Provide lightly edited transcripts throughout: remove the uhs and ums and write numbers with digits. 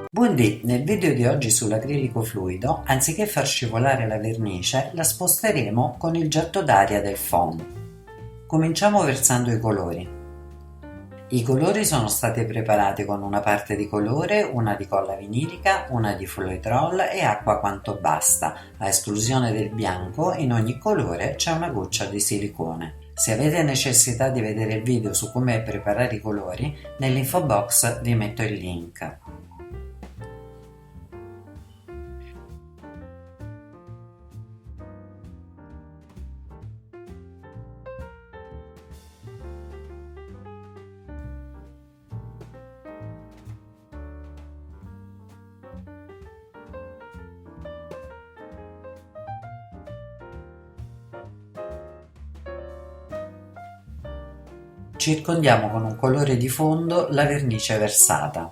Buondì, nel video di oggi sull'acrilico fluido, anziché far scivolare la vernice, la sposteremo con il getto d'aria del foam. Cominciamo versando i colori. I colori sono stati preparati con una parte di colore, una di colla vinilica, una di Floetrol e acqua quanto basta. A esclusione del bianco, in ogni colore c'è una goccia di silicone. Se avete necessità di vedere il video su come preparare i colori, nell'info box vi metto il link. Circondiamo con un colore di fondo la vernice versata.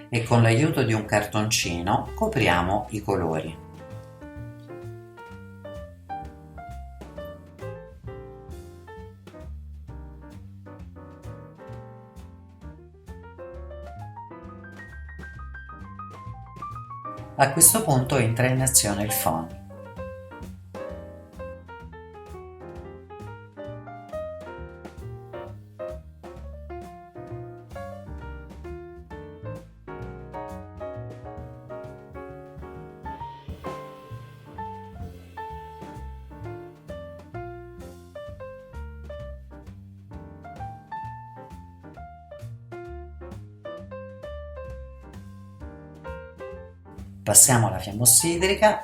E con l'aiuto di un cartoncino copriamo i colori. A questo punto entra in azione il foam. Passiamo alla fiammossidrica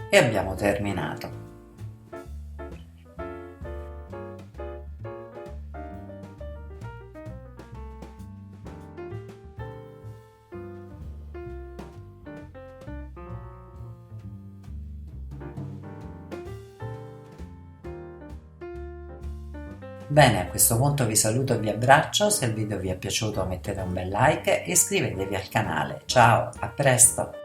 e abbiamo terminato. Bene, a questo punto vi saluto e vi abbraccio, se il video vi è piaciuto mettete un bel like e iscrivetevi al canale. Ciao, a presto!